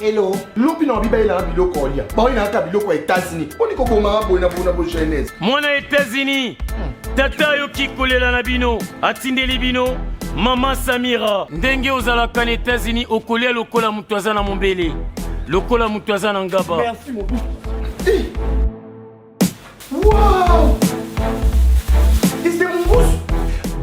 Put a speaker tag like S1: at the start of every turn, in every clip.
S1: Hello. Lopi na biba ila biloko olia. Ba ina ka biloko États-Unis. Oni ko boma bona jeunesse.
S2: Mwana États-Unis. Tata yo kikolela na bino. Atindeli bino. Mama Samira. Ndenge ozalaka na États-Unis okolia lokola mutu aza na mombele. Lokola mutu aza na ngaba.
S1: Merci mon bout. Wow! C'est mon bout.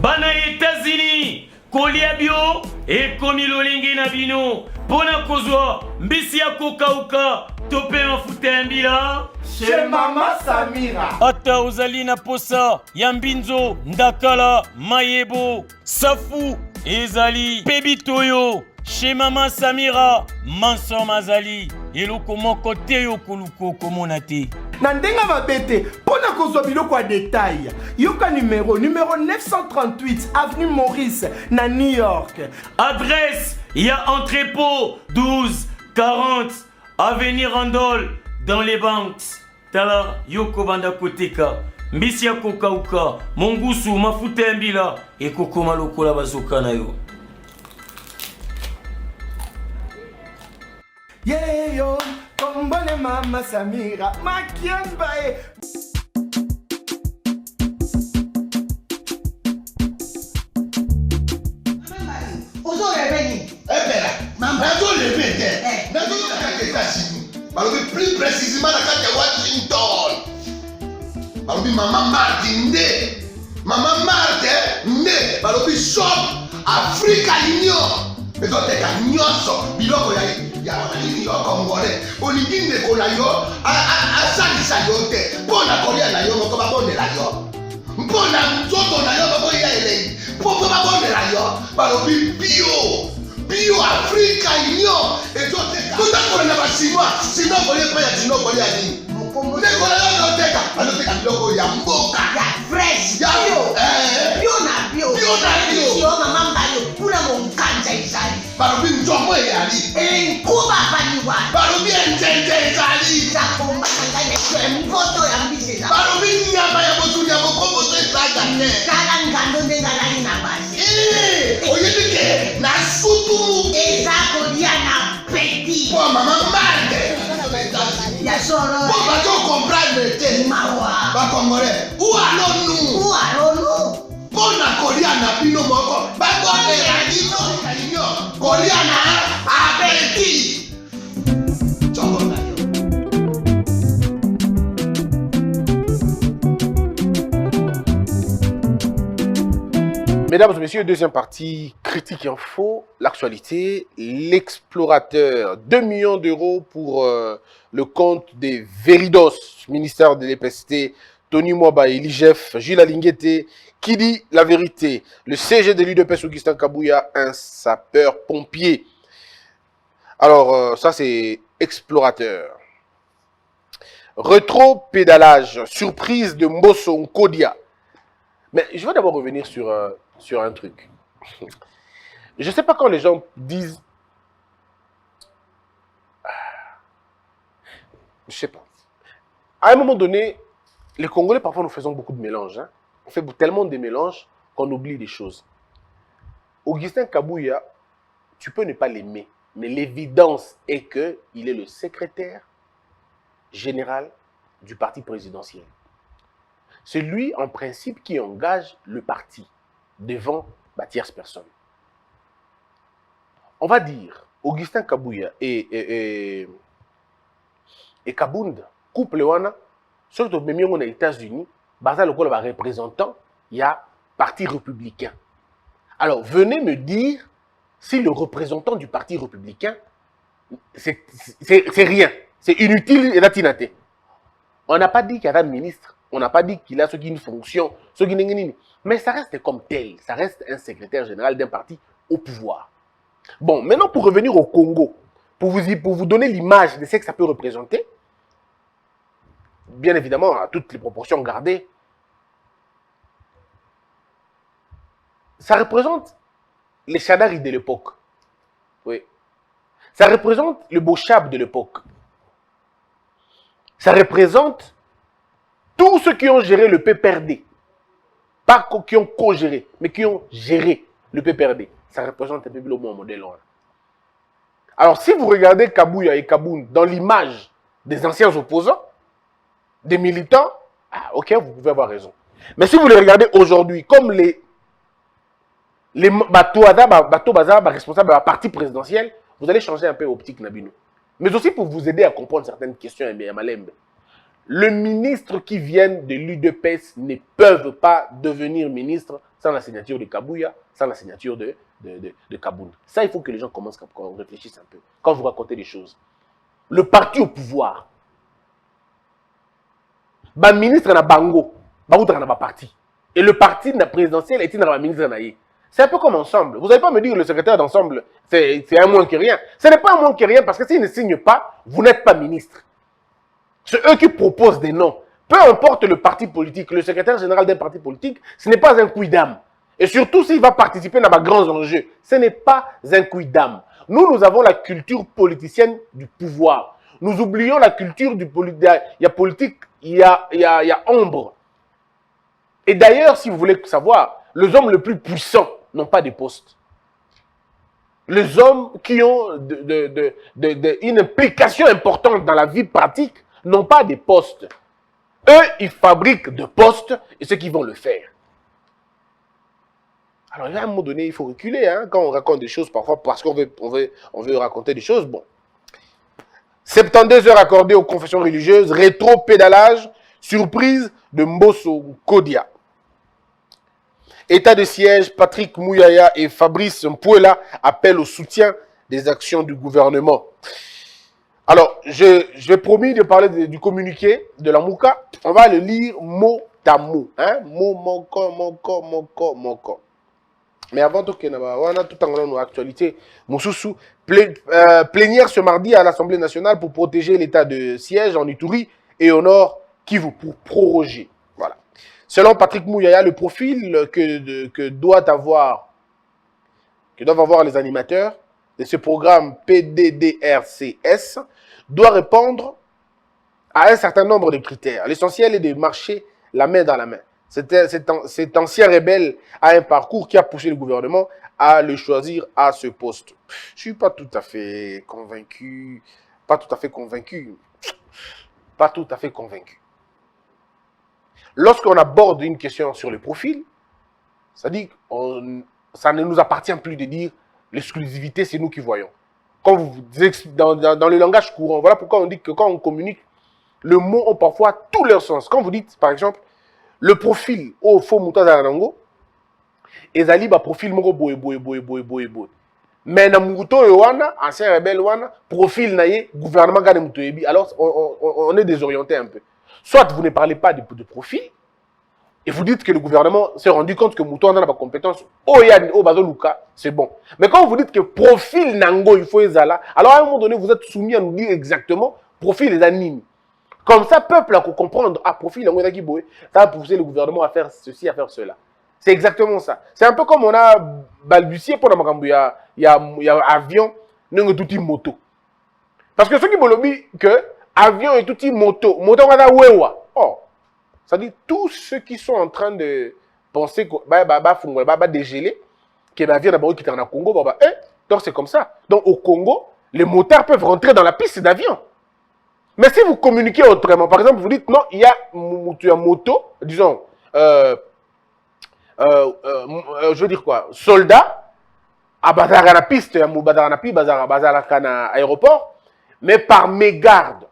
S2: Bana États-Unis. Kolia bio ekomi lolenge na bino. Pona kozwa mbisi ya kokauka tope mafuta ya mbila
S1: Chez Mama Samira.
S2: ata ozali na posa ya mbinzo ndakala mayebo safu ezali pebitoyo chez Mama Samira manso mazali eloko moko te yo koluko komona te
S1: Na ndenga mabete, pona kozwa biloko ya détail. Yoka numéro 938 avenue Maurice na New York.
S2: adresse ya entrepôt 1240 avenue Randol dans les banques tala yoko banda koteka mbisi ya kokauka mongusu mafuta ya mbila ekokoma lokola bazoka na yo
S1: Yeah yo, kombone Mama Samira, makiamba e.
S3: Plus précisément dans Washington. Maman Martin né. Maman Martin né. Shop Africa Union. Mais donc t'es qu'à nyonso. Biloko ya congolais. Olingi ndeko na yo. Asalisa yo te. Mpona kolia na yo moko babondela yo. Mpona nzoto na yo baboya elei. Poko babondela yo. Balobi bio Africa Union. Et donc tout à fait na basinois. Sinon kolia pa ya sinon kolia nini. Ndeko na yo noteka. Anoteka biloko ya mboka.
S4: Ya fresh.
S3: Ya
S4: Bio na bio. Yo mama mbayo. Kuna monkanja izali.
S3: Balobi nzomo eyali.
S4: Nkuba paniwa.
S3: Balobi enjenje ezali.
S4: Zakomba kanganya kwe mpoto ya mbiseza.
S3: Balobi nyama ya botu ya bokombo to ezaga te.
S4: Kala ngando ndenga nani na basi.
S3: Oyedike na sutu.
S4: Ezako dia na petit.
S3: Po mama mbande.
S4: Ya soro.
S3: Po bato comprendre te.
S4: Mawa.
S3: Ba congolais. Où allons-nous? Pona kolia na bino moko. Ba kondela bino kalinyo. Kolia na appétit. Choko na yo.
S5: Mesdames et messieurs, deuxième partie, critique info, l'actualité, l'explorateur, 2 millions d'euros pour le compte des Veridos, ministère de l'EPST, Tony Mwaba et l'IGF, Gilles Alinguete, qui dit la vérité, le CG de l'UDPS Augustin Kabouya, un sapeur-pompier. Alors, ça c'est explorateur. Retro-pédalage, surprise de Mbosso Nkodia. Mais je vais d'abord revenir sur un truc. Je ne sais pas quand les gens disent... Je ne sais pas. À un moment donné, les Congolais, parfois, nous faisons beaucoup de mélanges. Hein. On fait tellement de mélanges qu'on oublie des choses. Augustin Kabouya, tu peux ne pas l'aimer, mais l'évidence est qu'il est le secrétaire général du parti présidentiel. C'est lui, en principe, qui engage le parti devant la tierce personne. On va dire, Augustin Kabouya et Kabound, couple wana, surtout même aux États-Unis, basé le représentant, il y a parti républicain. Alors, venez me dire si le représentant du parti républicain, c'est rien, c'est inutile et latinaté. On n'a pas dit qu'il y a un ministre, on n'a pas dit qu'il a une fonction, mais ça reste comme tel, ça reste un secrétaire général d'un parti au pouvoir. Bon, maintenant pour revenir au Congo, pour vous donner l'image de ce que ça peut représenter, bien évidemment à toutes les proportions gardées, ça représente les Chadari de l'époque. Oui. Ça représente le Bochab de l'époque. Ça représente tous ceux qui ont géré le PPRD. Pas qui ont co-géré, mais qui ont géré le PPRD. Ça représente un peu le bon modèle. Alors, si vous regardez Kabouya et Kaboun dans l'image des anciens opposants, des militants, ah, ok, vous pouvez avoir raison. Mais si vous les regardez aujourd'hui comme les bateaux responsables de la partie présidentielle, vous allez changer un peu l'optique Nabino. Mais aussi pour vous aider à comprendre certaines questions, Malembe. Le ministre qui viennent de l'UDPS ne peuvent pas devenir ministre sans la signature de Kabouya, sans la signature de Kaboun. Ça, il faut que les gens commencent à réfléchir un peu quand vous racontez des choses. Le parti au pouvoir, le ministre na Bango, na parti. Et le parti présidentiel est dans la ministre naïe. C'est un peu comme ensemble. Vous n'allez pas me dire que le secrétaire d'ensemble, c'est un moins que rien. Ce n'est pas un moins que rien parce que s'il ne signe pas, vous n'êtes pas ministre. C'est eux qui proposent des noms. Peu importe le parti politique, le secrétaire général d'un parti politique, ce n'est pas un quidam. Et surtout s'il va participer dans les grands enjeux, ce n'est pas un quidam. Nous avons la culture politicienne du pouvoir. Nous oublions la culture du politique. Il y a politique, il y a ombre. Et d'ailleurs, si vous voulez savoir, les hommes les plus puissants n'ont pas de postes. Les hommes qui ont une implication importante dans la vie pratique n'ont pas de postes. Eux, ils fabriquent des postes et ceux qui vont le faire. Alors, à un moment donné, il faut reculer hein, quand on raconte des choses parfois parce qu'on veut raconter des choses. Bon. 72 heures accordées aux confessions religieuses, rétro-pédalage, surprise de Mbosso Kodia. État de siège, Patrick Mouyaya et Fabrice Mpouela appellent au soutien des actions du gouvernement. Alors, j'ai promis de parler du communiqué de la Mouka. On va le lire mot à mot. Hein? Mot, mon. Mais avant tout, on a tout en nos actualités. Moussoussou, plénière ce mardi à l'Assemblée nationale pour protéger l'état de siège en Ituri et au nord Kivu pour proroger. Voilà. Selon Patrick Mouyaya, le profil que doivent avoir les animateurs de ce programme PDDRCS doit répondre à un certain nombre de critères. L'essentiel est de marcher la main dans la main. Cet ancien rebelle a un parcours qui a poussé le gouvernement à le choisir à ce poste. Je ne suis pas tout à fait convaincu. Lorsqu'on aborde une question sur le profil, ça dit ça ne nous appartient plus de dire l'exclusivité, c'est nous qui voyons. Quand dans le langage courant, voilà pourquoi on dit que quand on communique, les mots ont parfois tout leur sens. Quand vous dites, par exemple, le profil au faux moutaza nango, ezali ba profil moko boye. Mais na muto wana, ancien rebelle wana, profil naye, gouvernement gade muto yebi. Alors on est désorienté un peu. Soit vous ne parlez pas de profil, et vous dites que le gouvernement s'est rendu compte que Mouton n'a pas de compétences, c'est bon. Mais quand vous dites que profil nango, il faut ezala, alors à un moment donné, vous êtes soumis à nous dire exactement profil les animes. Comme ça, peuple a comprendre, profil nango, ça va pousser le gouvernement à faire ceci, à faire cela. C'est exactement ça. C'est un peu comme on a balbutié pour il y a avion, moto. Parce que ceux qui m'ont dit que avion et tout moto, ça dit tous ceux qui sont en train de penser que dégeler, que l'avion d'abord qui est en Congo, donc c'est comme ça. Donc au Congo, les motards peuvent rentrer dans la piste d'avion. Mais si vous communiquez autrement, par exemple, vous dites non, il y a une moto, disons, je veux dire quoi, soldat, à la piste, à aéroport, mais par mégarde.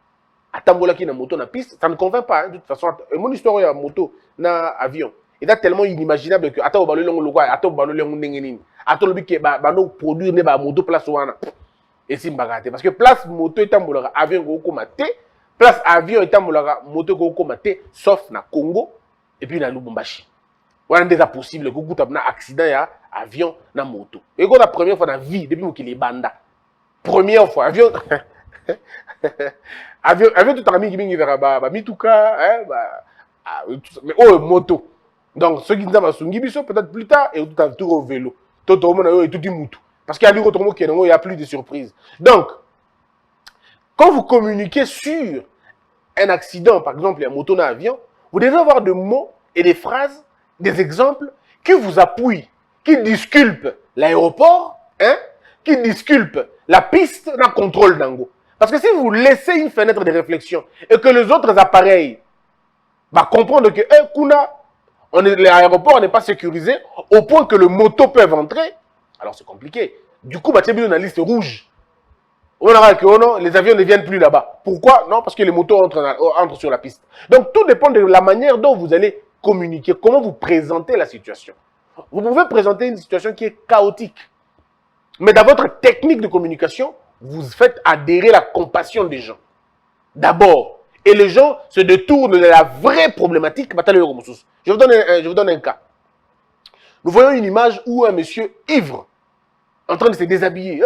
S5: Atambola qui na moto na piste, ça ne convainc pas. Hein, de toute façon, mon histoire il y a moto na avion. Il est tellement inimaginable que attends balo longo lokwa, attends balo longo ndengenini. Attends le biké ba no produire ne ba moto place wana. Et si mbagate parce que place moto etambola avion ko komate, place avion etambola moto ko komate sauf na Congo et puis na Lubumbashi. Voilà déjà possible que vous avez un accident ya avion na moto. Et quand la première fois dans la vie depuis qu'il est banda. Première fois avion avion tout en mis vers Mituka, mais oh moto. Donc ceux qui nous ont sungi peut-être plus tard et tout à tour au vélo. Tout le monde est tout moutou. Parce qu'il y a d'autres mots qui il y a plus de surprises. Donc quand vous communiquez sur un accident, par exemple, il y a moto dans avion, vous devez avoir des mots et des phrases, des exemples qui vous appuient, qui disculpent l'aéroport, hein, qui disculpent la piste n'a contrôle d'ango. Parce que si vous laissez une fenêtre de réflexion et que les autres appareils comprendre que l'aéroport n'est pas sécurisé au point que le moto peut entrer, alors c'est compliqué. Du coup, il y a une liste rouge. On aura que les avions ne viennent plus là-bas. Pourquoi? Non, parce que les motos entrent sur la piste. Donc, tout dépend de la manière dont vous allez communiquer, comment vous présentez la situation. Vous pouvez présenter une situation qui est chaotique. Mais dans votre technique de communication, vous faites adhérer la compassion des gens. D'abord. Et les gens se détournent de la vraie problématique. Je vous donne un cas. Nous voyons une image où un monsieur ivre, en train de se déshabiller.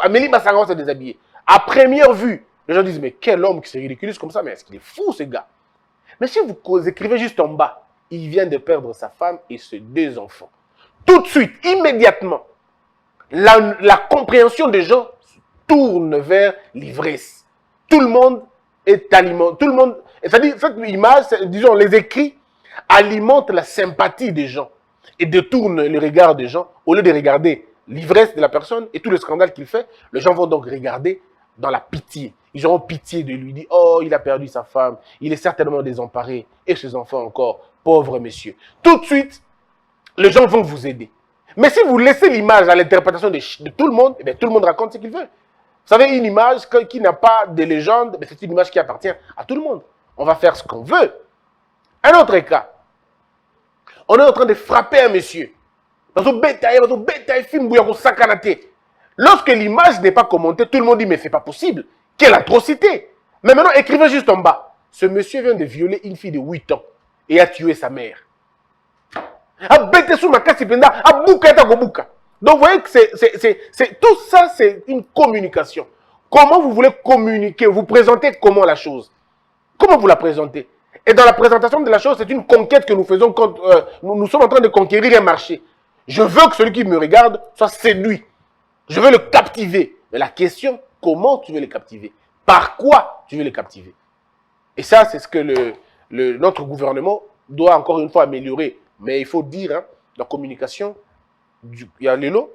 S5: Amélie Massangan se déshabiller. À première vue, les gens disent, mais quel homme qui se ridiculise comme ça, mais est-ce qu'il est fou ce gars? Mais si vous écrivez juste en bas, il vient de perdre sa femme et ses 2 enfants. Tout de suite, immédiatement, la compréhension des gens tourne vers l'ivresse. Tout le monde est alimenté. Tout le monde, c'est-à-dire, cette image, disons, les écrits alimentent la sympathie des gens et détournent le regard des gens. Au lieu de regarder l'ivresse de la personne et tout le scandale qu'il fait, les gens vont donc regarder dans la pitié. Ils auront pitié de lui, dire, oh, il a perdu sa femme, il est certainement désemparé, et ses enfants encore, pauvre monsieur. Tout de suite, les gens vont vous aider. Mais si vous laissez l'image à l'interprétation de tout le monde, eh bien, tout le monde raconte ce qu'il veut. Vous savez, une image qui n'a pas de légende, c'est une image qui appartient à tout le monde. On va faire ce qu'on veut. Un autre cas. On est en train de frapper un monsieur. Lorsque l'image n'est pas commentée, tout le monde dit, mais c'est pas possible. Quelle atrocité. Mais maintenant, écrivez juste en bas. Ce monsieur vient de violer une fille de 8 ans et a tué sa mère. Donc, vous voyez que tout ça, c'est une communication. Comment vous voulez communiquer? Vous présentez comment la chose? Comment vous la présentez? Et dans la présentation de la chose, c'est une conquête que nous faisons quand nous sommes en train de conquérir un marché. Je veux que celui qui me regarde soit séduit. Je veux le captiver. Mais la question, comment tu veux le captiver? Par quoi tu veux le captiver? Et ça, c'est ce que notre gouvernement doit encore une fois améliorer. Mais il faut dire, hein, la communication, il y a les lots,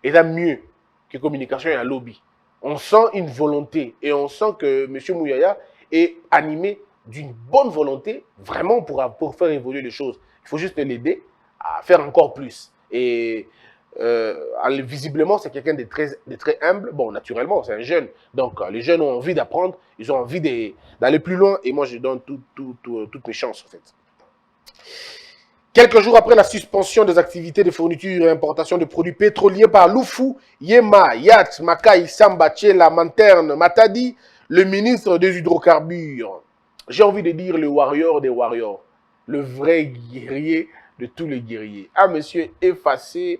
S5: et là mieux que communication, il y a lobby. On sent une volonté et on sent que M. Mouyaya est animé d'une bonne volonté, vraiment pour faire évoluer les choses. Il faut juste l'aider à faire encore plus. Et visiblement, c'est quelqu'un de très humble. Bon, naturellement, c'est un jeune. Donc, les jeunes ont envie d'apprendre, ils ont envie d'aller plus loin. Et moi, je donne toutes mes chances, en fait. Quelques jours après la suspension des activités de fourniture et importation de produits pétroliers par Lufu, Yema, Yat, Makai, Samba, Tchela, Manterne, Matadi, le ministre des hydrocarbures. J'ai envie de dire le warrior des warriors, le vrai guerrier de tous les guerriers. Un monsieur effacé,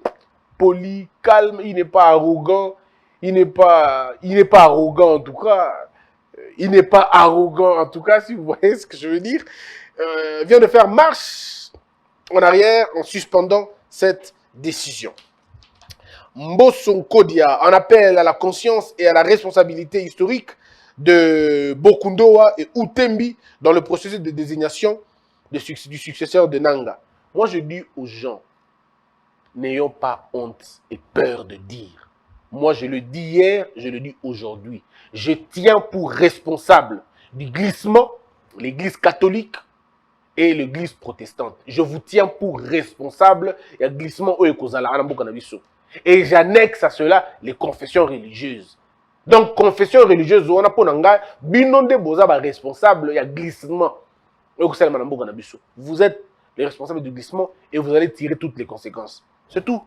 S5: poli, calme, il n'est pas arrogant, il n'est pas arrogant en tout cas, si vous voyez ce que je veux dire, vient de faire marche en arrière en suspendant cette décision. Mbosso Kodia en appelle à la conscience et à la responsabilité historique de Bokundoa et Utembi dans le processus de désignation du successeur de Nanga. Moi, je dis aux gens, n'ayons pas honte et peur de dire. Moi, je le dis hier, je le dis aujourd'hui. Je tiens pour responsable du glissement, l'église catholique, et l'église protestante. Je vous tiens pour responsable et glissement au Ekozala. Et j'annexe à cela les confessions religieuses. Donc, confession religieuse, on a pour nanga, binonde boza ba responsable, il y a glissement. Vous êtes les responsables du glissement et vous allez tirer toutes les conséquences. C'est tout.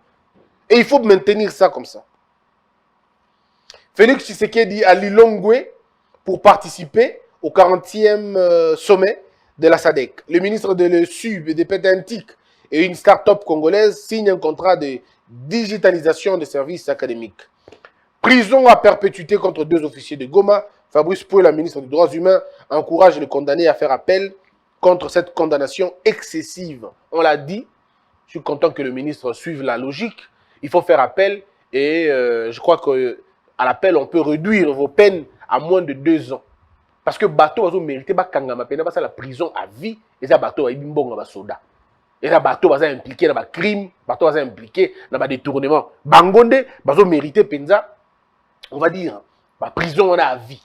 S5: Et il faut maintenir ça comme ça. Félix Tshisekedi à Lilongwe pour participer au 40e sommet de la SADC. Le ministre de l'ESUB et des Pétantiques et une start-up congolaise signent un contrat de digitalisation des services académiques. Prison à perpétuité contre 2 officiers de Goma. Fabrice Pouet, la ministre des Droits humains, encourage le condamné à faire appel contre cette condamnation excessive. On l'a dit, je suis content que le ministre suive la logique. Il faut faire appel et je crois qu'à l'appel, on peut réduire vos peines à moins de 2 ans. Parce que bateau a mérité la prison à vie et ça bateau a eu un soda. Et là, bateau va impliqué dans le crime, bateau va impliqué dans le détournement. Bangonde, bateau mérité penza, on va dire, la prison on a à vie.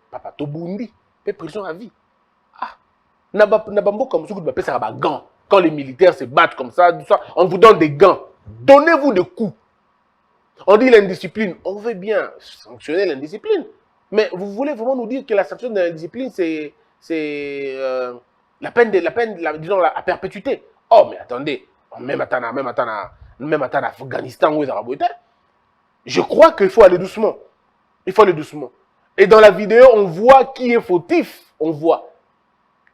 S5: Papa Tobundi, prison à vie. Ah, n'a pas comme ça, ça gants. Quand les militaires se battent comme ça, on vous donne des gants. Donnez-vous des coups. On dit l'indiscipline. On veut bien sanctionner l'indiscipline. Mais vous voulez vraiment nous dire que la sanction de l'indiscipline, c'est la peine, disons, à perpétuité. Oh, mais attendez. Même en Afghanistan, où ils ont je crois qu'il faut aller doucement. Il faut aller doucement. Et dans la vidéo, on voit qui est fautif. On voit.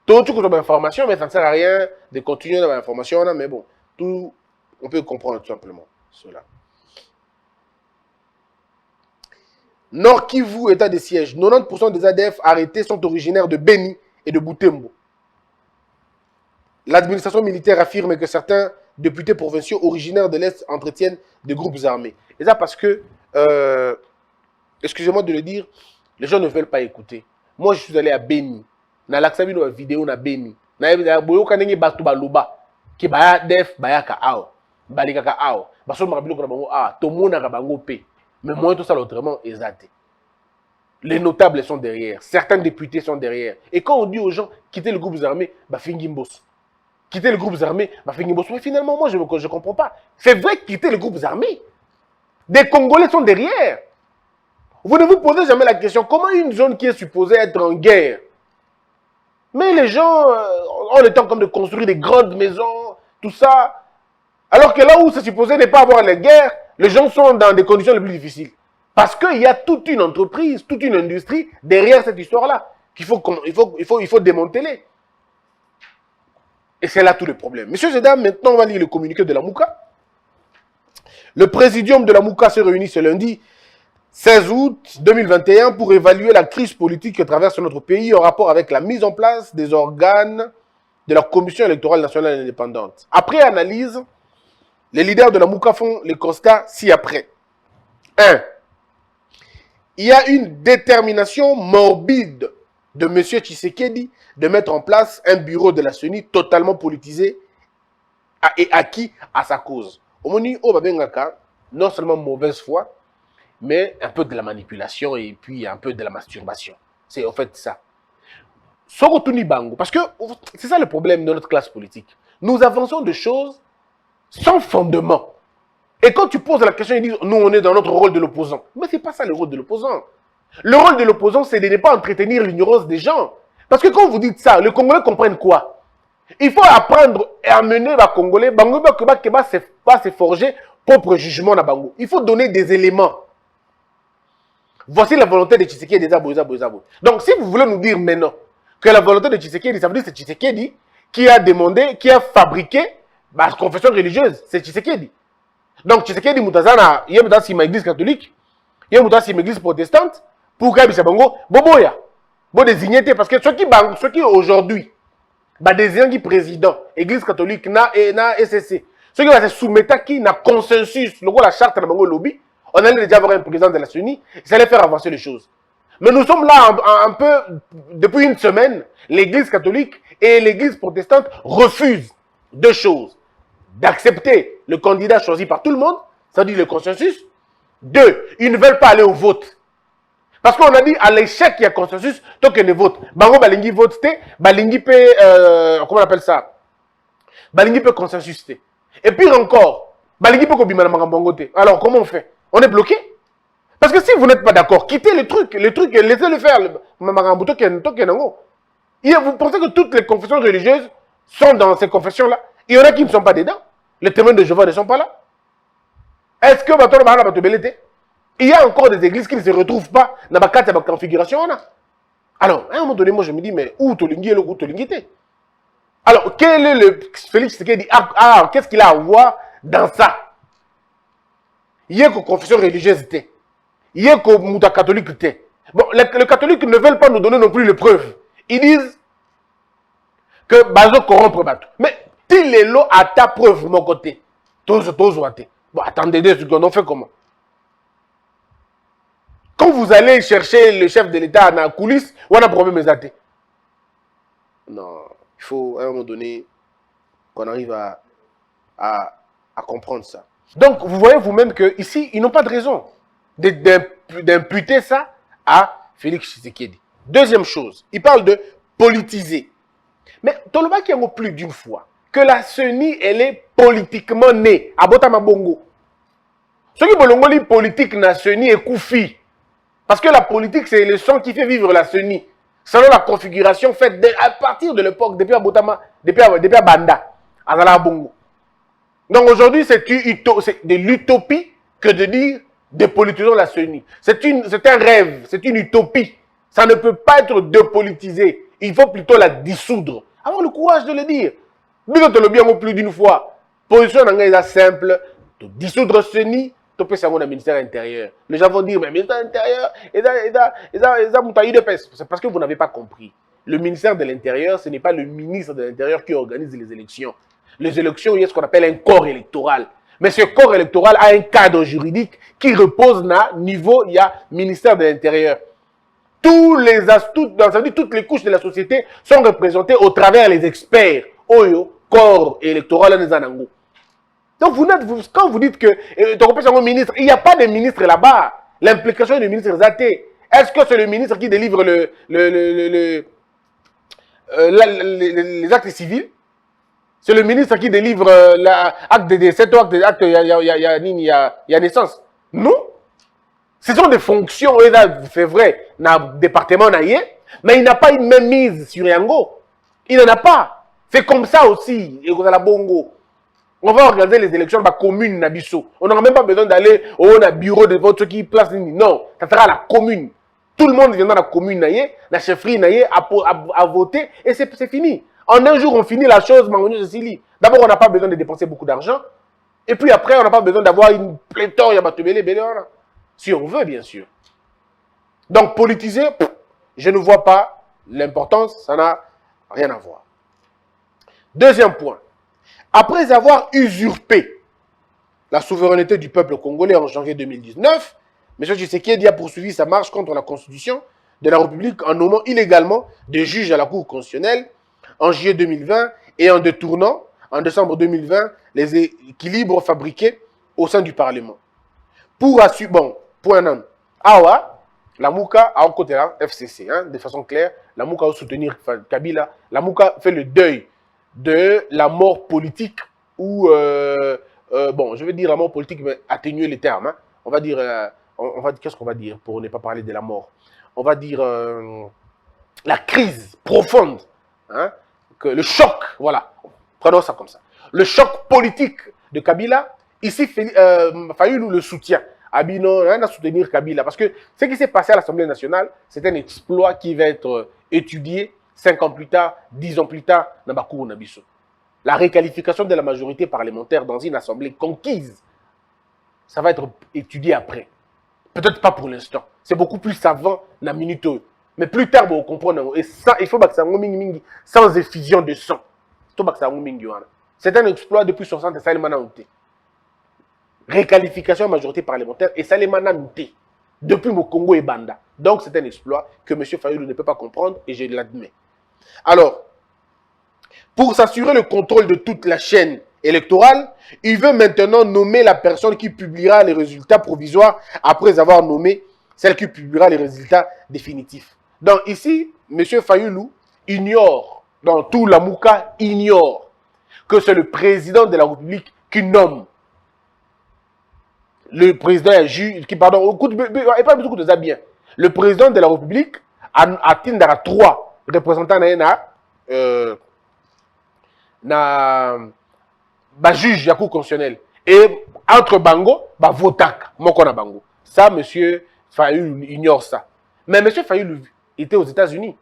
S5: Tout comme information, mais ça ne sert à rien de continuer dans l'information. Mais bon, tout, on peut comprendre tout simplement cela. Nord Kivu, état de siège. 90% des ADF arrêtés sont originaires de Beni et de Butembo. L'administration militaire affirme que certains députés provinciaux originaires de l'Est entretiennent des groupes armés. Et ça parce que, excusez-moi de le dire, les gens ne veulent pas écouter. Moi, je suis allé à Beni. Na laksabi no vidéo na Beni. Na boyo kanenge batu baluba. Ki baya def baya ka ao. Balika ka ao. Baso mabilo ko na bango a. Tomona ka bango pe. Mais moi tout ça autrement exact. Les notables sont derrière. Certains députés sont derrière. Et quand on dit aux gens quittez le groupe armé, bah fingimbos. Quitter le groupe armé, bah fingimbos. Mais finalement moi je ne comprends pas. C'est vrai quitter le groupe armé. Des Congolais sont derrière. Vous ne vous posez jamais la question comment une zone qui est supposée être en guerre. Mais les gens ont le temps comme de construire des grandes maisons, tout ça. Alors que là où c'est supposé ne pas avoir les guerres, les gens sont dans des conditions les plus difficiles. Parce qu'il y a toute une entreprise, toute une industrie derrière cette histoire-là qu'il faut démanteler. Et c'est là tout le problème. Messieurs et dames, maintenant on va lire le communiqué de la Mouka. Le présidium de la Mouka se réunit ce lundi 16 août 2021 pour évaluer la crise politique que traverse notre pays en rapport avec la mise en place des organes de la Commission électorale nationale indépendante. Après analyse, les leaders de la Mouka font les constats ci-après. 1. Il y a une détermination morbide de M. Tshisekedi de mettre en place un bureau de la CENI totalement politisé et acquis à sa cause. Omoni Obabengaka, non seulement mauvaise foi, mais un peu de la manipulation et puis un peu de la masturbation. C'est en fait ça. Sorotuni Bango, parce que c'est ça le problème de notre classe politique. Nous avançons de choses sans fondement. Et quand tu poses la question, ils disent, nous on est dans notre rôle de l'opposant. Mais c'est pas ça le rôle de l'opposant. Le rôle de l'opposant, c'est de ne pas entretenir l'ignorance des gens. Parce que quand vous dites ça, les Congolais comprennent quoi? Il faut apprendre et amener les Congolais, Bango va se forger propre jugement na Bango. Il faut donner des éléments. Voici la volonté de Tshisekedi. Donc, si vous voulez nous dire maintenant que la volonté de Tshisekedi, ça veut dire que c'est Tshisekedi qui a demandé, qui a fabriqué la confession religieuse. C'est Tshisekedi. Donc, Tshisekedi, Moutazana, il y a une église catholique, il y a une église protestante, pour qu'il y ait Bango, Boboya. Bon désigné, parce que ceux qui aujourd'hui, désignent qui président, église catholique, na SSC, ceux qui vont se soumettre à qui, na consensus, le la charte de Bango lobby, on allait déjà avoir un président de la CENI, ça allait faire avancer les choses. Mais nous sommes là un peu, depuis une semaine, l'église catholique et l'église protestante refusent deux choses. D'accepter le candidat choisi par tout le monde, ça dit le consensus. Deux, ils ne veulent pas aller au vote. Parce qu'on a dit à l'échec, il y a consensus, tant qu'il ne vote. Bango balingi vote, balingi peut, comment on appelle ça? Balingi peut consensus. Et pire encore, balingi peut kobima na bango te. Alors comment on fait? On est bloqué. Parce que si vous n'êtes pas d'accord, quittez le truc, laissez-le faire. Vous pensez que toutes les confessions religieuses sont dans ces confessions-là? Il y en a qui ne sont pas dedans. Les témoins de Jéhovah ne sont pas là. Est-ce que il y a encore des églises qui ne se retrouvent pas dans la configuration? Alors, à un moment donné, moi je me dis, mais où Tolingi et où Tolingi? Alors, quel est le Félix qui dit, qu'est-ce qu'il a à voir dans ça? Il y a que confession religieuse. Il y a que Mouta catholique. Bon, les catholiques ne veulent pas nous donner non plus les preuves. Ils disent que Bazo corrompre Bato. Mais il est là à ta preuve, mon côté. Bon, attendez 2 secondes, on fait comment? Quand vous allez chercher le chef de l'État dans la coulisse, on a un problème exact. Non, il faut à un moment donné qu'on arrive à comprendre ça. Donc, vous voyez vous-même qu'ici, ils n'ont pas de raison d'imputer ça à Félix Tshisekedi. Deuxième chose, il parle de politiser. Mais Toloba qui a plus d'une fois que la CENI, elle est politiquement née à Botama Bongo. Ce qui est politique na CENI est Koufi. Parce que la politique, c'est le sang qui fait vivre la CENI. Selon la configuration faite à partir de l'époque, depuis Botama, depuis Banda, à Bongo. Donc aujourd'hui, c'est de l'utopie que de dire dépolitisons la CENI. C'est un rêve, c'est une utopie. Ça ne peut pas être dépolitisé. Il faut plutôt la dissoudre. Avoir le courage de le dire. Nous, on te le bien plus d'une fois. Position est simple. De dissoudre CENI, tu peux savoir le ministère intérieur. Les gens vont dire, mais le ministère intérieur, c'est parce que vous n'avez pas compris. Le ministère de l'Intérieur, ce n'est pas le ministre de l'Intérieur qui organise les élections. Les élections, il y a ce qu'on appelle un corps électoral. Mais ce corps électoral a un cadre juridique qui repose à niveau, il y a ministère de l'Intérieur. Toutes les couches de la société sont représentées au travers des experts. Oyo, corps électoral, donc quand vous dites que ministre, il n'y a pas de ministre là-bas. L'implication du ministre est zatée. Est-ce que c'est le ministre qui délivre les actes civils? C'est le ministre qui délivre l'acte de décès, l'acte il y a naissance. Non. Ce sont des fonctions, c'est vrai, dans le département, mais il n'a pas une même mise sur Yango. Il n'en a pas. C'est comme ça aussi, et la Bongo. On va organiser les élections dans la commune Nabiso. On n'aura même pas besoin d'aller au bureau de vote qui place. Non, ça sera la commune. Tout le monde vient dans la commune, la chefferie, à voter, et c'est fini. En un jour, on finit la chose, d'abord, on n'a pas besoin de dépenser beaucoup d'argent. Et puis après, on n'a pas besoin d'avoir une pléthore, si on veut, bien sûr. Donc, politiser, je ne vois pas l'importance, ça n'a rien à voir. Deuxième point. Après avoir usurpé la souveraineté du peuple congolais en janvier 2019, M. Tshisekedi a poursuivi sa marche contre la Constitution de la République en nommant illégalement des juges à la Cour constitutionnelle en juillet 2020 et en détournant, en décembre 2020, les équilibres fabriqués au sein du Parlement. Pour assurer, point non. Awa, la Mouka a côté là, FCC, de façon claire, la Mouka va soutenir Kabila, la Mouka fait le deuil de la mort politique ou, je vais dire la mort politique, mais atténuer les termes. On va dire, qu'est-ce qu'on va dire pour ne pas parler de la mort? On va dire la crise profonde, que le choc, voilà, prenons ça comme ça. Le choc politique de Kabila, ici, Fayulu le soutient. Abino, rien à soutenir Kabila, parce que ce qui s'est passé à l'Assemblée nationale, c'est un exploit qui va être étudié 5 ans plus tard, 10 ans plus tard, dans Bakou Nabiso. La réqualification de la majorité parlementaire dans une assemblée conquise, ça va être étudié après. Peut-être pas pour l'instant. C'est beaucoup plus savant dans la minute. Mais plus tard, vous comprenez. Et ça, il faut que ça soit sans effusion de sang. C'est un exploit depuis 60 et ça est maintenant. Réqualification de la majorité parlementaire et ça est maintenant. Depuis le Congo et Banda. Donc c'est un exploit que M. Fayulu ne peut pas comprendre et je l'admets. Alors, pour s'assurer le contrôle de toute la chaîne électorale, il veut maintenant nommer la personne qui publiera les résultats provisoires après avoir nommé celle qui publiera les résultats définitifs. Donc ici, M. Fayulu ignore, dans tout la Mouka ignore que c'est le président de la République qui nomme. Le président est juge, qui, pardon, écoute, et pas beaucoup de ça bien. Le président de la République a Tindara 3 représentants juge de la Cour constitutionnelle. Et entre Bango, votak, Mokona Bango. Ça, M. Fayulu ignore ça. Mais M. Fayulu était aux États-Unis.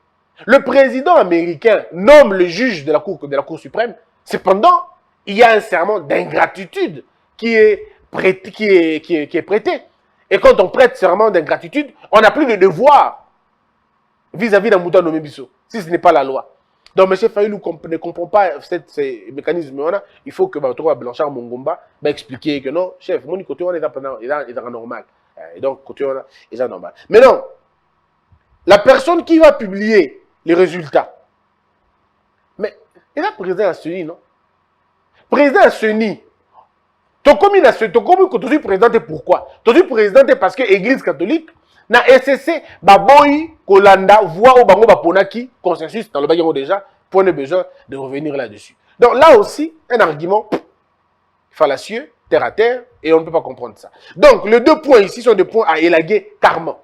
S5: Le président américain nomme le juge de la Cour suprême. Cependant, il y a un serment d'ingratitude qui est prêté. Et quand on prête serment d'ingratitude, on n'a plus de devoir vis-à-vis d'un mouton nommé Bisso, si ce n'est pas la loi. Donc, M. Fayulu ne comprend pas ces mécanismes-là. Il faut que Blanchard Mongomba explique que non, chef, mon côté, on est normal. Et donc, côté, on est normal. Mais non, la personne qui va publier les résultats, mais il a président à celui, non? Président à Seni. Tokomi que tu es présenté pourquoi? Tu es présenté parce que l'Église catholique, na SSC, baboy, Kolanda, voit au bango baponaki, consensus, dans le bagage déjà, pour ne besoin de revenir là-dessus. Donc là aussi, un argument fallacieux, terre à terre, et on ne peut pas comprendre ça. Donc, les deux points ici sont des points à élaguer carrément.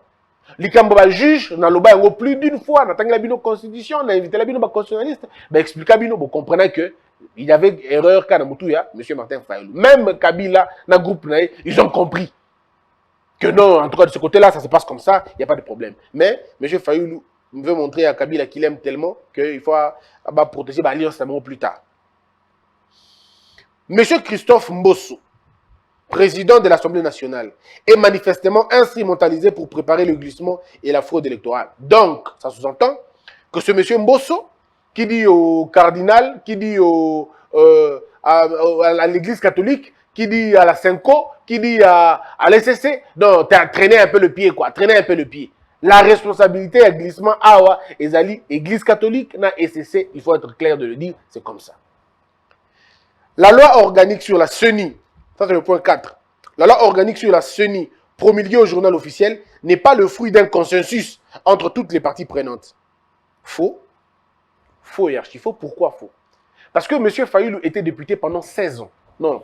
S5: Likamboba juge, na loba yango plus d'une fois, na tangi la bino constitution, on a invité la bino constitutionnaliste, explique bino, vous comprenez que il y avait erreur quand Moutuya, M. Martin Fayulu. Même Kabila, na groupe, ils ont compris que non, en tout cas de ce côté-là, ça se passe comme ça, il n'y a pas de problème. Mais M. Fayulu veut montrer à Kabila qu'il aime tellement qu'il faut protéger l'alliance plus tard. M. Christophe Mbosso, président de l'Assemblée nationale, est manifestement instrumentalisé pour préparer le glissement et la fraude électorale. Donc, ça sous-entend que ce M. Mbosso, qui dit au cardinal, qui dit à l'église catholique, qui dit à la Senko, qui dit à l'SSC, non, tu as traîné un peu le pied, quoi, traîné un peu le pied. La responsabilité à glissement, église catholique, na SSC, il faut être clair de le dire, c'est comme ça. La loi organique sur la CENI, ça c'est le point 4. La loi organique sur la CENI, promulguée au journal officiel, n'est pas le fruit d'un consensus entre toutes les parties prenantes. Faux. Faux et archi faux. Pourquoi faux? Parce que M. Fayulu était député pendant 16 ans. Non,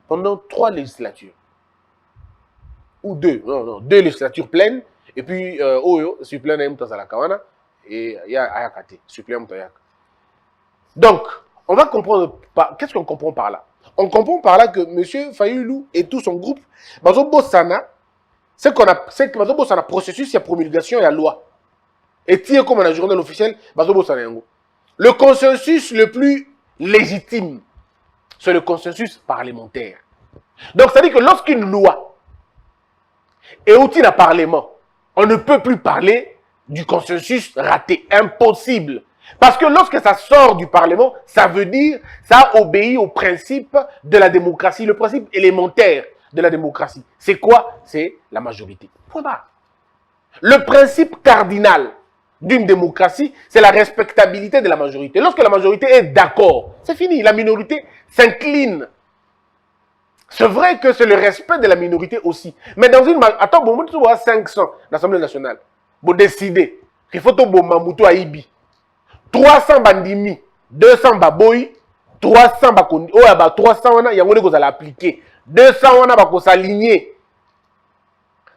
S5: pendant 3 législatures. Ou 2. Non, 2 législatures pleines. Et puis, Oyo, suppléant à la Kawana. Et il y a Ayakate, suppléant à Ayaka. Donc, on va comprendre, qu'est-ce qu'on comprend par là? On comprend par là que M. Fayulu et tout son groupe, c'est qu'on a processus, il y a promulgation, il y a loi. Et tiens, comme on a un journal officiel, le consensus le plus légitime, c'est le consensus parlementaire. Donc, ça veut dire que lorsqu'une loi est outil d'un parlement, on ne peut plus parler du consensus raté, impossible. Parce que lorsque ça sort du Parlement, ça veut dire, ça obéit au principe de la démocratie, le principe élémentaire de la démocratie. C'est quoi? C'est la majorité. Point barre. Le principe cardinal d'une démocratie, c'est la respectabilité de la majorité. Lorsque la majorité est d'accord, c'est fini. La minorité s'incline. C'est vrai que c'est le respect de la minorité aussi. Mais dans une... Attends, bon, tu vois 500, l'Assemblée nationale. Vous décidez qu'il faut que bon Mamoutou Aïbi. 300 bandimi, 200 baboy, 300 bakondi, 300 wana yango ko appliquer, 200 wana bako s'aligner.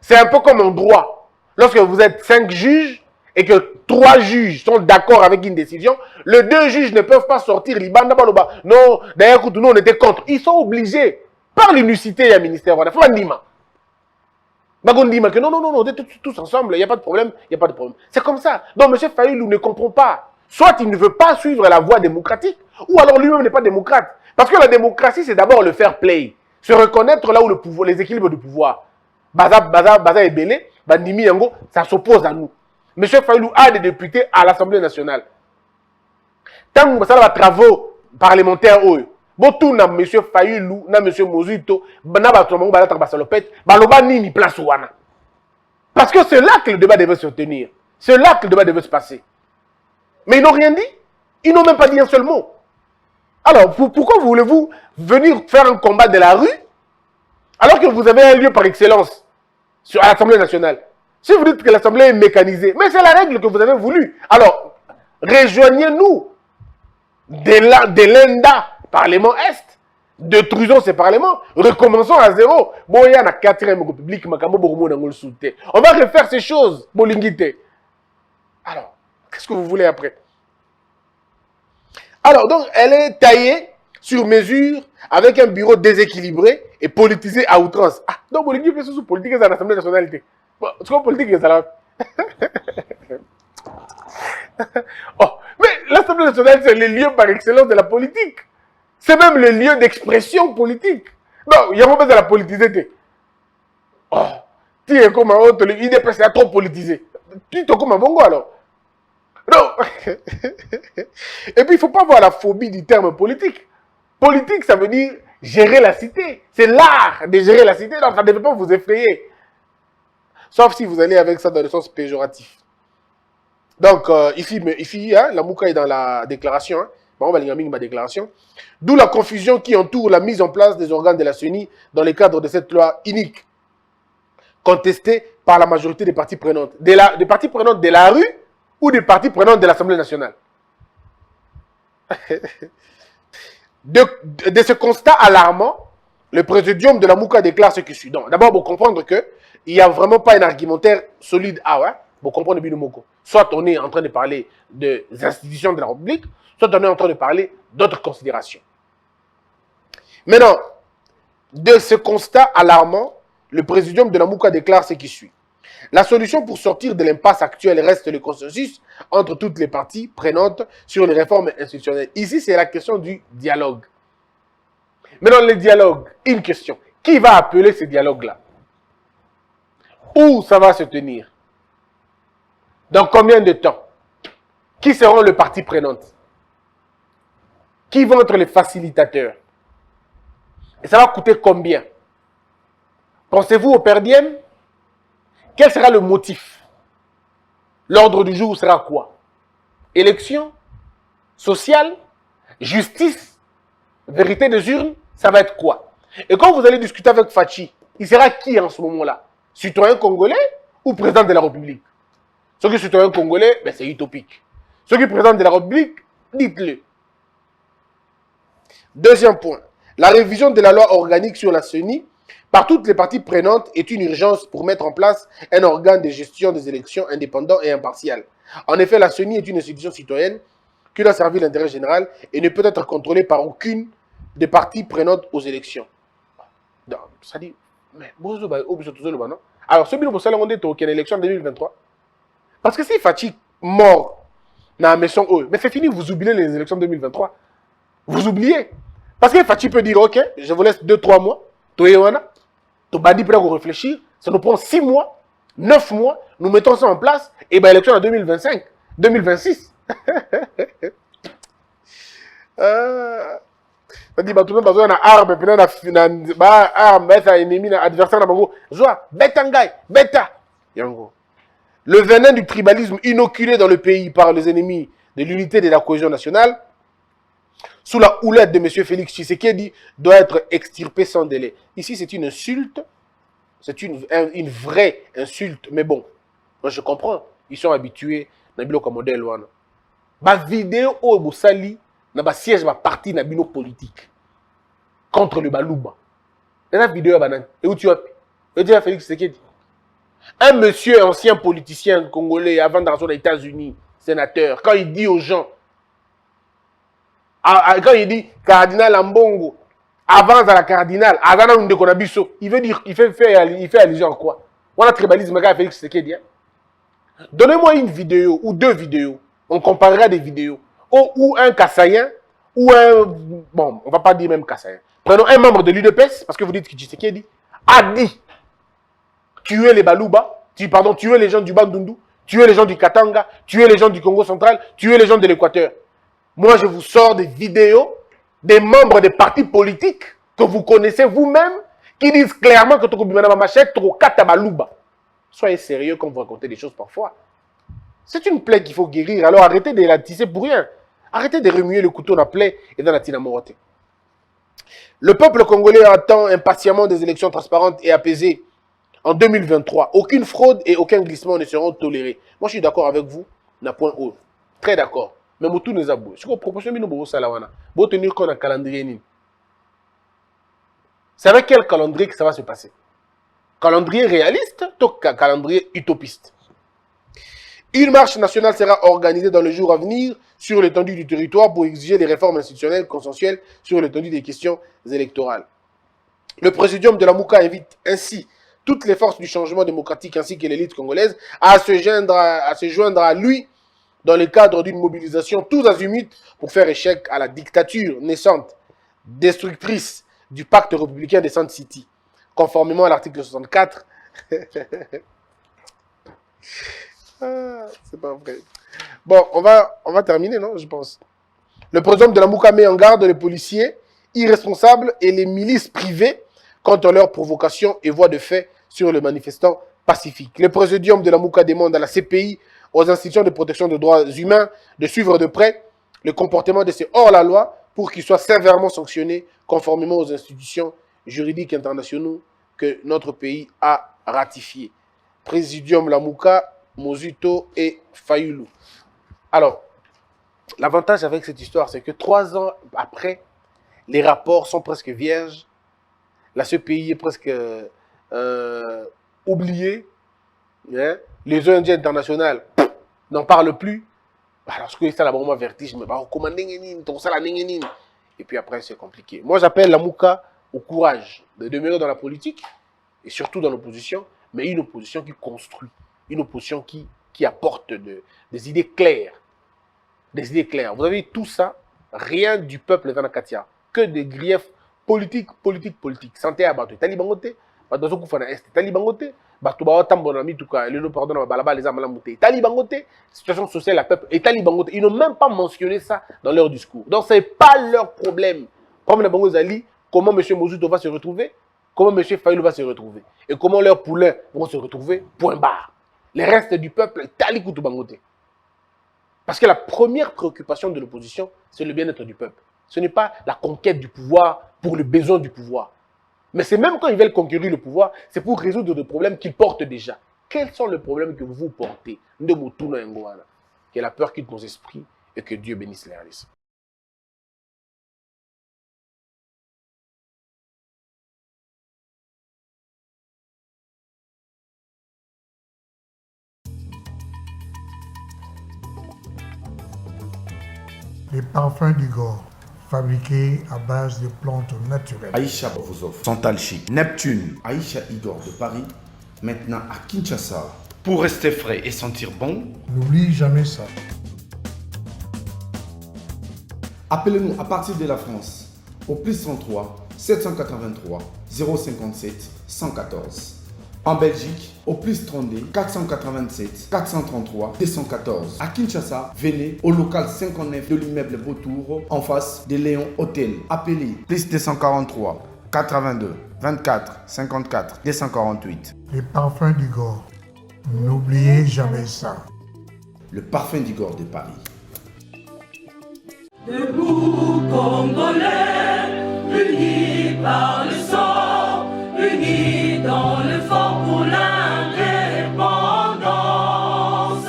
S5: C'est un peu comme en droit. Lorsque vous êtes 5 juges et que 3 juges sont d'accord avec une décision, les 2 juges ne peuvent pas sortir libanda baloba. Non, d'ailleurs nous on était contre. Ils sont obligés par l'unicité du ministère wana. Faut bandima. Bagondima que non, tous ensemble, il n'y a pas de problème, il n'y a pas de problème. C'est comme ça. Donc M. Fayulu ne comprend pas. Soit il ne veut pas suivre la voie démocratique, ou alors lui-même n'est pas démocrate. Parce que la démocratie, c'est d'abord le fair play. Se reconnaître là où le pouvoir, les équilibres du pouvoir. Baza et Belé, Bandimi Yango, ça s'oppose à nous. M. Fayulu a des députés à l'Assemblée nationale. Tant que ça va travaux parlementaires, Botou na M. Fayulu, na M. Mozuito, na Batomango, Balata Basalopette, Baloba ni place ouana. Parce que c'est là que le débat devait se tenir. C'est là que le débat devait se passer. Mais ils n'ont rien dit. Ils n'ont même pas dit un seul mot. Alors, pourquoi voulez-vous venir faire un combat de la rue alors que vous avez un lieu par excellence à l'Assemblée nationale? Si vous dites que l'Assemblée est mécanisée, mais c'est la règle que vous avez voulu. Alors, rejoignez-nous de l'ENDA, Parlement Est. Détruisons ces parlements. Recommençons à zéro. Bon, il y a la 4e République, on va refaire ces choses. Alors, qu'est-ce que vous voulez après? Alors, donc, elle est taillée sur mesure avec un bureau déséquilibré et politisé à outrance. Ah, donc, vous dites que c'est politique à l'Assemblée nationale. Bon, c'est quoi politique à la... Oh, mais l'Assemblée nationale, c'est le lieu par excellence de la politique. C'est même le lieu d'expression politique. Non, il y a pas besoin de la politiser. Oh, tu es comme un autre, l'IDP, c'est trop politisé. Tu es comme un bongo alors. Non. Et puis, il ne faut pas avoir la phobie du terme politique. Politique, ça veut dire gérer la cité. C'est l'art de gérer la cité. Donc, ça ne devait pas vous effrayer. Sauf si vous allez avec ça dans le sens péjoratif. Donc, ici hein, la Mouka est dans la déclaration. Hein, Bon, on va lire ma déclaration. D'où la confusion qui entoure la mise en place des organes de la CENI dans le cadre de cette loi unique, contestée par la majorité des parties prenantes. Des parties prenantes de la rue ou des parties prenantes de l'Assemblée nationale. De ce constat alarmant, le présidium de la Mouka déclare ce qui suit. D'abord, pour comprendre qu'il n'y a vraiment pas un argumentaire solide. Pour comprendre le Moko. Soit on est en train de parler des institutions de la République, soit on est en train de parler d'autres considérations. Maintenant, de ce constat alarmant, le présidium de la Mouka déclare ce qui suit. La solution pour sortir de l'impasse actuelle reste le consensus entre toutes les parties prenantes sur les réformes institutionnelles. Ici, c'est la question du dialogue. Mais dans le dialogue, une question. Qui va appeler ce dialogue-là? Où ça va se tenir? Dans combien de temps? Qui seront les parties prenantes? Qui vont être les facilitateurs? Et ça va coûter combien? Pensez-vous au per diem? Quel sera le motif? L'ordre du jour sera quoi? Élection? Sociale? Justice? Vérité des urnes? Ça va être quoi? Et quand vous allez discuter avec Fachi, il sera qui en ce moment-là? Citoyen congolais ou président de la République? Ceux qui sont citoyens congolais, ben c'est utopique. Ceux qui sont président de la République, dites-le. Deuxième point. La révision de la loi organique sur la CENI par toutes les parties prenantes est une urgence pour mettre en place un organe de gestion des élections indépendant et impartial. En effet, la CENI est une institution citoyenne qui doit servir l'intérêt général et ne peut être contrôlée par aucune des parties prenantes aux élections. Ça dit, mais non? Alors, ce bilan on est au élection en 2023. Parce que si Fachi mort dans la maison, mais c'est fini, vous oubliez les élections 2023. Vous oubliez. Parce que Fachi peut dire, ok, je vous laisse 2-3 mois. Tu badi prêt à réfléchir. Ça nous prend 6 mois, 9 mois. Nous mettons ça en place. Et bien, élection en 2025, 2026. Ça dit, tout le monde a besoin d'armes. Puis, on a armes, ennemi, adversaire, bêta, bêta. Yango. Le venin du tribalisme inoculé dans le pays par les ennemis de l'unité et de la cohésion nationale, sous la houlette de M. Félix Tshisekedi, doit être extirpé sans délai. Ici, c'est une insulte. C'est une vraie insulte. Mais bon, moi je comprends. Ils sont habitués à un modèle. Ma vidéo au Boussali, na ba siège ma parti na bino politique contre le Balouba. La vidéo et où tu as Félix Tshisekedi. Un monsieur ancien politicien congolais avant d'entrer aux États-Unis, sénateur, quand il dit aux gens, quand il dit cardinal Ambongo, avance à la cardinal, il veut dire, il fait allusion à quoi? On a tribalisme avec Félix Tshisekedi. Donnez-moi une vidéo ou 2 vidéos, on comparera des vidéos, ou un Kassaïen, ou un, bon, on va pas dire même Kassaïen. Prenons un membre de l'UDPS, parce que vous dites que Tshisekedi a dit tuer les Balouba, tuer les gens du Bandundu, tuer les gens du Katanga, tuer les gens du Congo central, tuer les gens de l'Équateur. Moi, je vous sors des vidéos des membres des partis politiques que vous connaissez vous-même qui disent clairement que Tokobimana Machette, Tokokata Balouba. Soyez sérieux quand vous racontez des choses parfois. C'est une plaie qu'il faut guérir, alors arrêtez de la tisser pour rien. Arrêtez de remuer le couteau dans la plaie et dans la tinamorote. Le peuple congolais attend impatiemment des élections transparentes et apaisées. En 2023, aucune fraude et aucun glissement ne seront tolérés. Moi, je suis d'accord avec vous, na point haut. Très d'accord. Mais tout nous a boué. Ce qu'on propose, nous salawana. Bon tenir qu'on a un calendrier. C'est avec quel calendrier que ça va se passer? Calendrier réaliste ou calendrier utopiste? Une marche nationale sera organisée dans le jour à venir sur l'étendue du territoire pour exiger des réformes institutionnelles consensuelles sur l'étendue des questions électorales. Le présidium de la Mouka invite ainsi toutes les forces du changement démocratique ainsi que l'élite congolaise à se joindre à lui dans le cadre d'une mobilisation tous azimuts pour faire échec à la dictature naissante, destructrice du pacte républicain des Saint City, conformément à l'article 64. C'est pas vrai. Bon, on va terminer, non, je pense. Le président de la Mouka met en garde les policiers irresponsables et les milices privées contre leurs provocations et voies de fait sur les manifestants pacifiques. Le présidium de la Mouka demande à la CPI, aux institutions de protection des droits humains, de suivre de près le comportement de ces hors-la-loi pour qu'ils soient sévèrement sanctionnés conformément aux institutions juridiques internationaux que notre pays a ratifiées. Présidium Lamouka, Mozuto et Fayoulou. Alors, l'avantage avec cette histoire, c'est que 3 ans après, les rapports sont presque vierges. La CPI est presque oubliée. Hein? Les ONG internationales n'en parlent plus. Alors, ce que c'est vraiment vertige, mais et puis après, c'est compliqué. Moi, j'appelle la Mouka au courage de demeurer dans la politique et surtout dans l'opposition, mais une opposition qui construit, une opposition qui apporte des idées claires. Des idées claires. Vous avez tout ça, rien du peuple dans la Katia, que des griefs politiques. Santé à Bato, Talibangote, Bato Koufana Est, Talibangote, Bato Baotambourami, Touka, le pardon, Balaba, les Amalamouté, Talibangote, situation sociale à peuple, et Talibangote. Ils n'ont même pas mentionné ça dans leur discours. Donc, ce n'est pas leur problème. Comme la Bangozali, comment M. Mozuto va se retrouver, comment M. Fayoulou va se retrouver, et comment leurs poulains vont se retrouver, point barre. Les restes du peuple, Talikoutou Bangote. Parce que la première préoccupation de l'opposition, c'est le bien-être du peuple. Ce n'est pas la conquête du pouvoir pour le besoin du pouvoir. Mais c'est même quand ils veulent conquérir le pouvoir, c'est pour résoudre des problèmes qu'ils portent déjà. Quels sont les problèmes que vous portez? Que la peur quitte nos esprits et que Dieu bénisse les réalités.
S6: Les parfums d'Igor, fabriqués à base de plantes naturelles.
S7: Aïcha vous offre Santal Chic, Neptune, Aïcha Igor de Paris, maintenant à Kinshasa. Pour rester frais et sentir bon,
S6: N'oublie jamais ça.
S7: appelez-nous à partir de la France au +33 783 057 114. En Belgique, au +32 487 433 214. À Kinshasa, venez au local 59 de l'immeuble Beautour, en face de Léon Hôtel. Appelez +243 82 24 54 248.
S6: Les parfums d'Igor, n'oubliez jamais ça.
S7: Le parfum d'Igor de Paris.
S8: Debout Congolais, unis par le sang, unis dans le fort pour l'indépendance.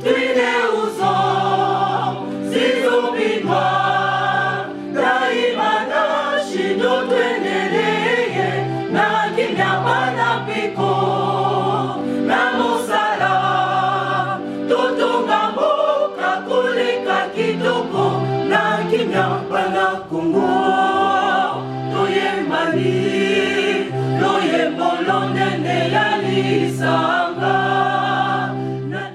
S8: Tués aux hommes, si obinois, Daimana, Shido, Tweneleye, Nakinyabana Piko, Namosala, Totongambo, Kakuleka Kitoko, Nakinyabana Kongo.